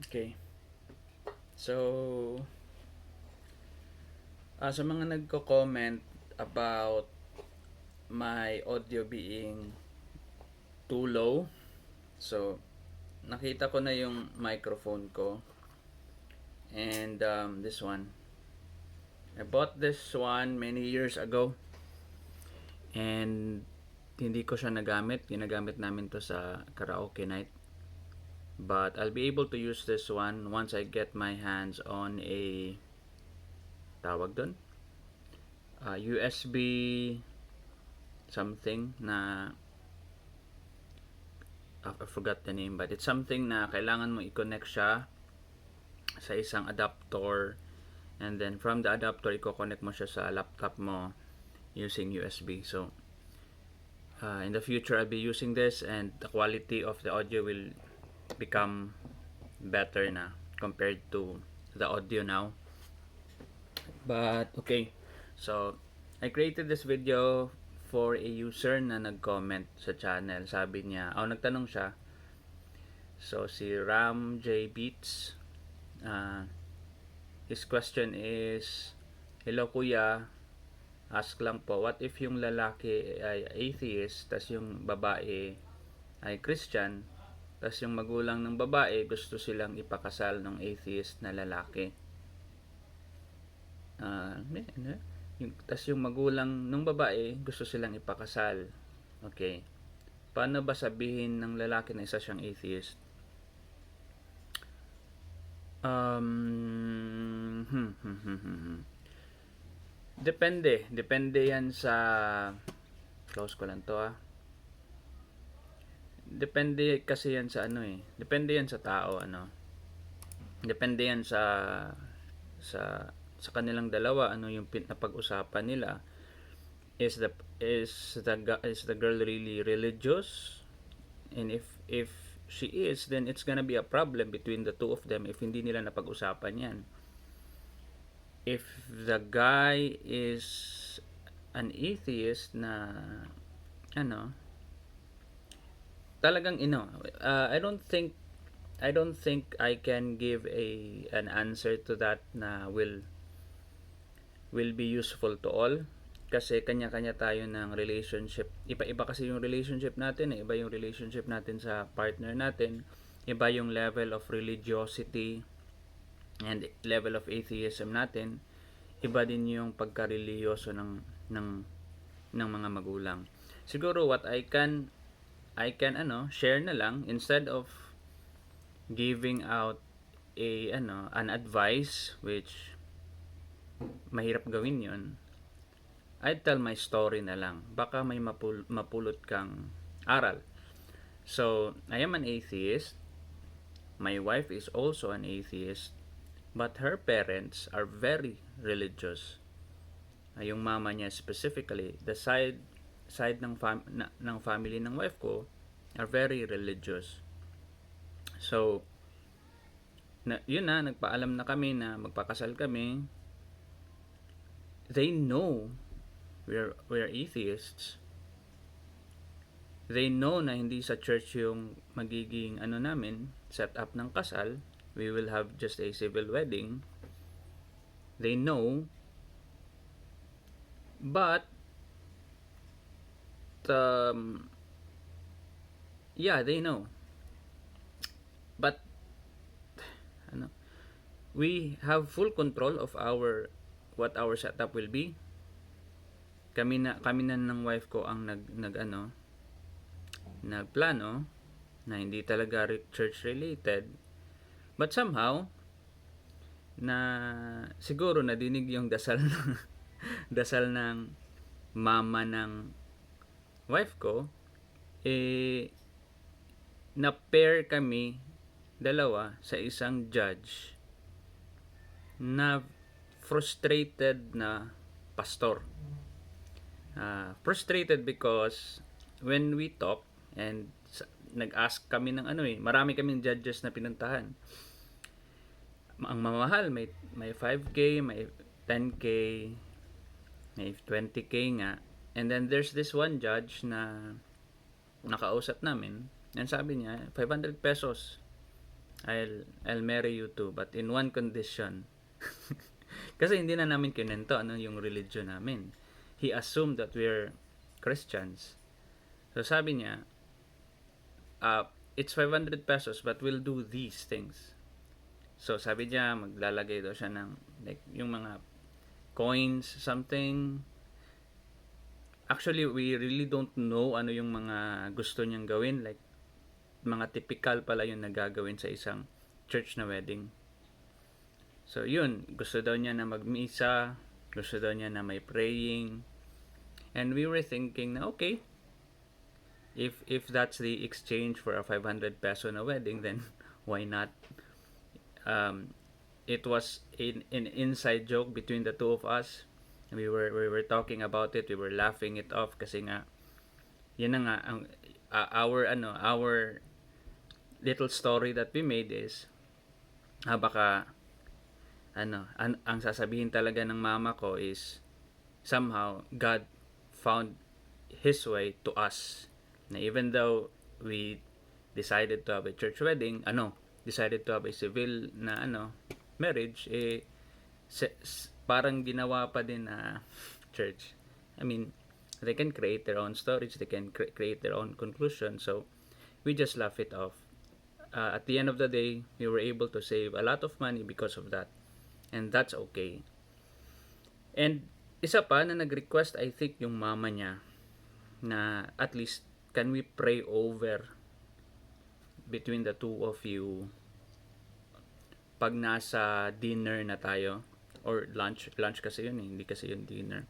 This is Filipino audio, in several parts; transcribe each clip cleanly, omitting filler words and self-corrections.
Okay. So, sa mga nagko-comment about my audio being too low, so nakita ko na yung microphone ko and this one. I bought this one many years ago and hindi ko siya nagamit. Ginagamit namin to sa karaoke night. But I'll be able to use this one once I get my hands on a tawag doon USB something na I forgot the name, but it's something na kailangan mo i-connect siya sa isang adapter, and then from the adapter i-connect mo siya sa laptop mo using USB. So in the future I'll be using this and the quality of the audio will become better na compared to the audio now. But okay, so I created this video for a user na nag-comment sa channel. Sabi niya, nagtanong siya. So si Ram J Beats, his question is, hello kuya, ask lang po, what if yung lalaki ay atheist, tas yung babae ay Christian, tas yung magulang ng babae gusto silang ipakasal ng atheist na lalaki? Tas yung magulang ng babae gusto silang ipakasal. Okay. Paano ba sabihin ng lalaki na isa siyang atheist? Depende yan sa, close ko lang to depende kasi yan sa depende yan sa tao, depende yan sa sa kanilang dalawa, ano yung napag-usapan nila. Is the girl really religious? And if she is, then it's gonna be a problem between the two of them if hindi nila napag-usapan yan. If the guy is an atheist na talagang I don't think I can give an answer to that na will be useful to all, kasi kanya-kanya tayo ng relationship. Iba-iba kasi yung relationship natin, iba yung relationship natin sa partner natin, iba yung level of religiosity and level of atheism natin, iba din yung pagka-religyoso ng mga magulang. Siguro what I can share na lang, instead of giving out an advice, which mahirap gawin yon, I'd tell my story na lang. Baka may mapulot kang aral. So, I am an atheist. My wife is also an atheist. But her parents are very religious. Yung mama niya specifically, the side ng family ng wife ko are very religious. So, nagpaalam na kami na magpakasal kami. They know we're atheists. They know na hindi sa church yung magiging namin, set up ng kasal. We will have just a civil wedding. They know. But yeah, they know. But we have full control of what our setup will be. Kami na ng wife ko ang nagplano na hindi talaga church related, but somehow na siguro nadinig yung dasal dasal ng mama ng wife ko, na pair kami dalawa sa isang judge na frustrated na pastor. Frustrated because when we talk and nag-ask kami ng marami kaming judges na pinuntahan. Ang mamahal may 5K, may 10K, may 20K nga. And then there's this one judge na nakausap namin, and sabi niya 500 pesos I'll marry you too, but in one condition. Kasi hindi na namin kinento ano yung religion namin. He assumed that we're Christians. So sabi niya, uh, it's 500 pesos but we'll do these things. So sabi niya, maglalagay daw siya ng like yung mga coins, something. Actually, we really don't know ano yung mga gusto niyang gawin. Like, mga typical pala yung nagagawin sa isang church na wedding. So, yun. Gusto daw niya na magmisa. Gusto daw niya na may praying. And we were thinking na, okay, if that's the exchange for a 500 peso na wedding, then why not? Um, it was an inside joke between the two of us. We were talking about it. We were laughing it off kasi nga, yun na nga, our little story that we made is, baka, ang sasabihin talaga ng mama ko is, somehow, God found His way to us. Na even though we decided to have a church wedding, decided to have a civil na marriage, parang ginawa pa din na church. I mean, they can create their own stories, they can create their own conclusion. So, we just laugh it off. At the end of the day, we were able to save a lot of money because of that. And that's okay. And isa pa na nag-request, I think, yung mama niya na at least can we pray over between the two of you pag nasa dinner na tayo or lunch kasi yun hindi kasi yun dinner.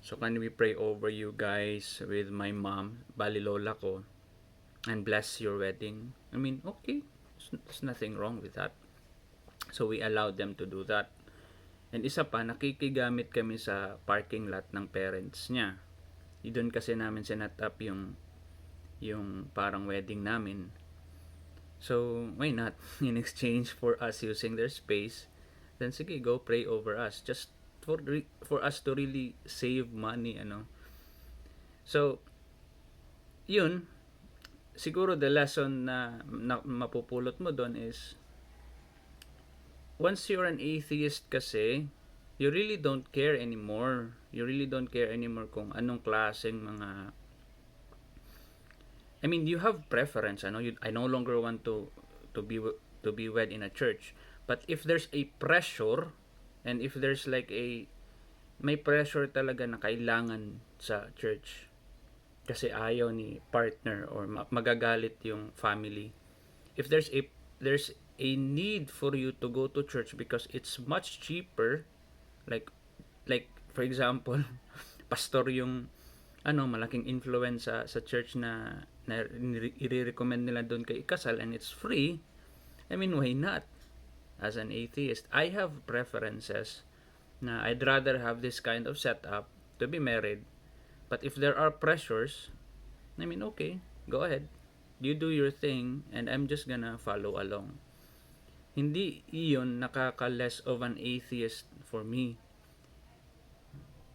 So can we pray over you guys with my mom, bali lola ko, and bless your wedding? I mean, okay, there's nothing wrong with that. So we allowed them to do that. And isa pa, nakikigamit kami sa parking lot ng parents niya. Doon kasi namin sinat up yung parang wedding namin. So, why not? In exchange for us using their space, then sige, go pray over us. Just for us to really save money, So, yun, siguro the lesson na mapupulot mo doon is, once you're an atheist kasi, you really don't care anymore. You really don't care anymore kung anong klaseng mga, I mean, you have preference. I no longer want to be wed in a church. But if there's a pressure, and if there's like may pressure talaga na kailangan sa church, kasi ayaw ni partner or magagalit yung family. If there's a need for you to go to church because it's much cheaper, like for example, pastor yung malaking influence sa church na i-recommend nila doon kay ikasal and it's free. I mean, why not? As an atheist, I have preferences na I'd rather have this kind of setup to be married. But if there are pressures, I mean, okay, go ahead. You do your thing and I'm just gonna follow along. Hindi iyon nakaka-less of an atheist for me.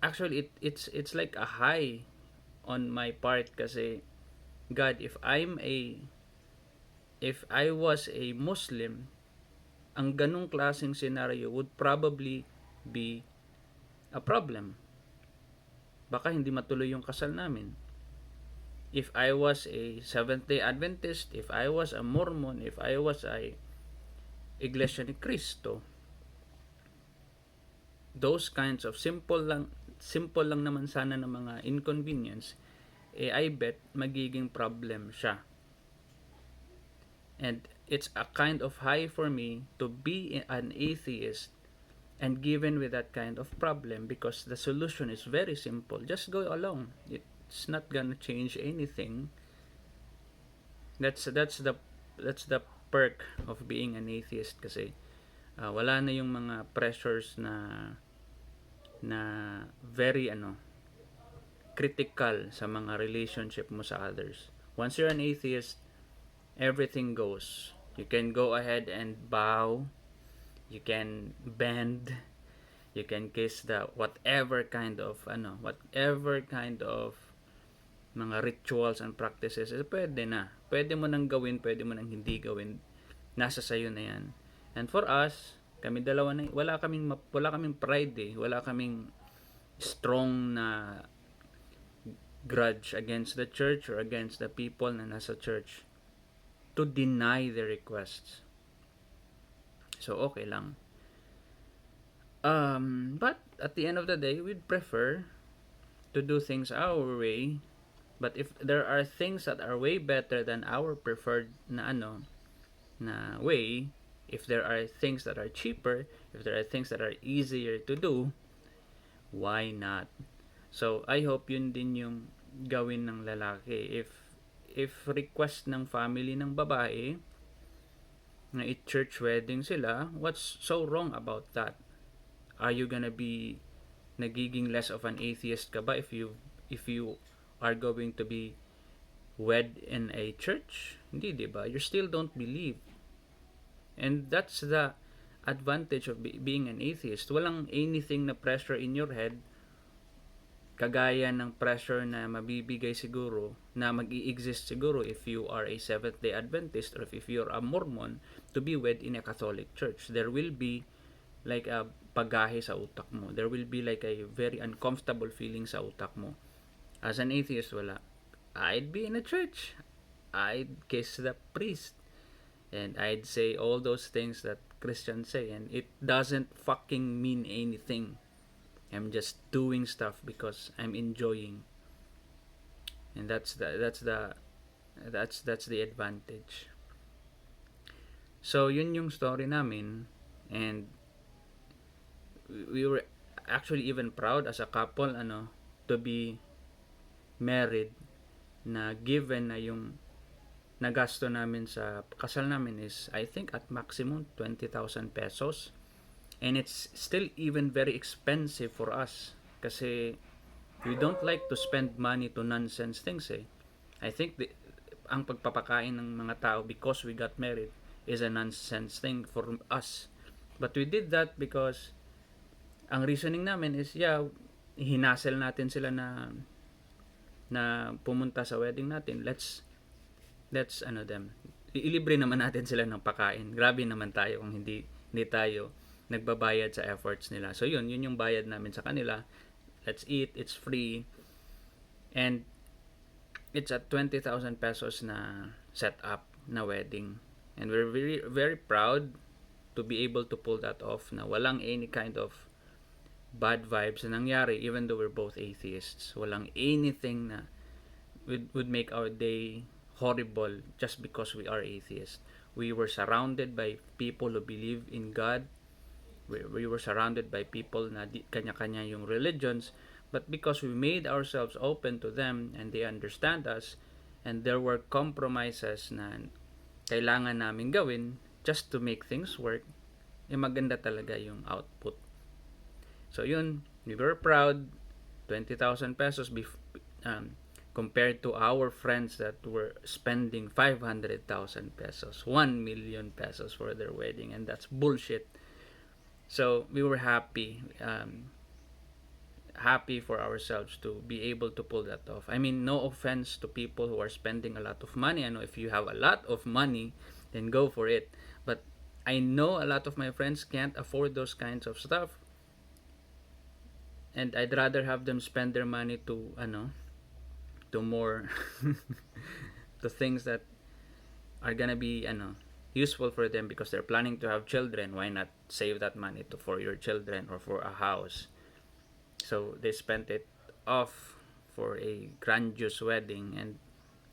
Actually, it's like a high on my part kasi, God, if I was a Muslim, ang ganung klaseng scenario would probably be a problem. Baka hindi matuloy yung kasal namin. If I was a Seventh-day Adventist, if I was a Mormon, if I was a Iglesia ni Cristo, those kinds of simple lang naman sana ng mga inconvenience, I bet magiging problem siya. And it's a kind of high for me to be an atheist and given with that kind of problem, because the solution is very simple. Just go along. It's not gonna change anything. That's the perk of being an atheist kasi wala na yung mga pressures na very critical sa mga relationship mo sa others. Once you're an atheist, everything goes. You can go ahead and bow, you can bend, you can kiss the whatever kind of mga rituals and practices, pwede mo nang gawin, pwede mo nang hindi gawin. nasa sayo na yan. And for us, kami dalawa na, wala kaming pride eh. Wala kaming strong na grudge against the church or against the people na nasa church to deny the requests. So, okay lang. But at the end of the day, we'd prefer to do things our way. But if there are things that are way better than our preferred na way, if there are things that are cheaper, if there are things that are easier to do, why not? So, I hope yun din yung gawin ng lalaki. If request ng family ng babae na i-church wedding sila, what's so wrong about that? Are you gonna be nagiging less of an atheist ka ba if you are going to be wed in a church? Hindi, di ba? You still don't believe. And that's the advantage of being an atheist. Walang anything na pressure in your head kagaya ng pressure na mabibigay siguro na mag-i-exist siguro if you are a Seventh-day Adventist or if you're a Mormon to be wed in a Catholic church. There will be like a pagahe sa utak mo. There will be like a very uncomfortable feeling sa utak mo. As an atheist, wala. I'd be in a church. I'd kiss the priest. And I'd say all those things that Christians say. And it doesn't fucking mean anything. I'm just doing stuff because I'm enjoying. And that's the advantage. So, yun yung story namin. And we were actually even proud as a couple to be married, na given na yung nagasto namin sa kasal namin is I think at maximum 20,000 pesos, and it's still even very expensive for us kasi we don't like to spend money to nonsense things eh. I think ang pagpapakain ng mga tao because we got married is a nonsense thing for us, but we did that because ang reasoning namin is hinasel natin sila na pumunta sa wedding natin. Let's them. Ilibre naman natin sila ng pakain. Grabe naman tayo kung hindi tayo nagbabayad sa efforts nila. So yun yung bayad namin sa kanila. Let's eat, it's free. And it's at 20,000 pesos na set up na wedding. And we're very very proud to be able to pull that off na walang any kind of bad vibes na nangyari even though we're both atheists. Walang anything na would make our day horrible just because we are atheists. We were surrounded by people who believe in God. We were surrounded by people na kanya-kanya yung religions, but because we made ourselves open to them and they understand us, and there were compromises na kailangan namin gawin just to make things work, maganda talaga yung output. So yun, we were proud. 20,000 pesos compared to our friends that were spending 500,000 pesos, 1 million pesos for their wedding, and that's bullshit. So we were happy for ourselves to be able to pull that off. I mean, no offense to people who are spending a lot of money. I know if you have a lot of money, then go for it. But I know a lot of my friends can't afford those kinds of stuff. And I'd rather have them spend their money to more to things that are gonna be useful for them because they're planning to have children. Why not save that money for your children or for a house? So they spent it off for a grandiose wedding, and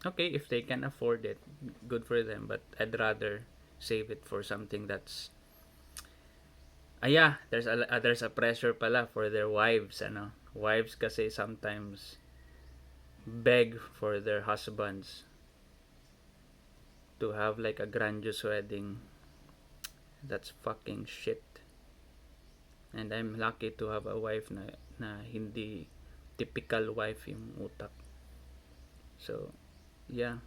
okay, if they can afford it, good for them, but I'd rather save it for something that's there's a pressure pala for their wives. Wives kasi sometimes beg for their husbands to have like a grandiose wedding. That's fucking shit. And I'm lucky to have a wife na hindi typical wife yung utak. So yeah,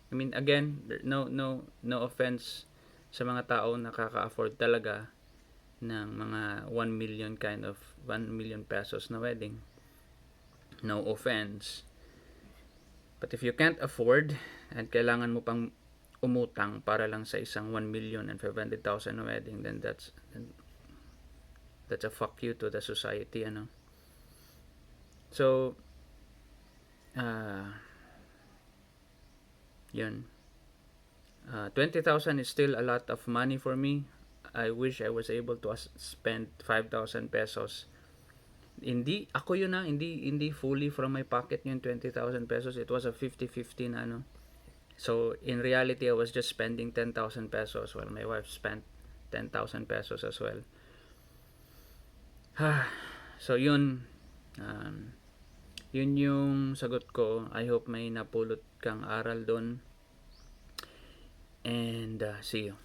I mean, again, no offense sa mga tao na nakaka-afford talaga ng mga 1 million pesos na wedding. No offense. But if you can't afford and kailangan mo pang umutang para lang sa isang 1,500,000 na wedding, then that's a fuck you to the society, ano. So, uh, yun. 20,000 is still a lot of money for me. I wish I was able to spend 5,000 pesos. Hindi ako yun na, hindi fully from my pocket yung 20,000 pesos. It was a 50-50 na, ano. So, in reality, I was just spending 10,000 pesos while my wife spent 10,000 pesos as well. So, yun. Yun yung sagot ko. I hope may napulot kang aral doon. And see you.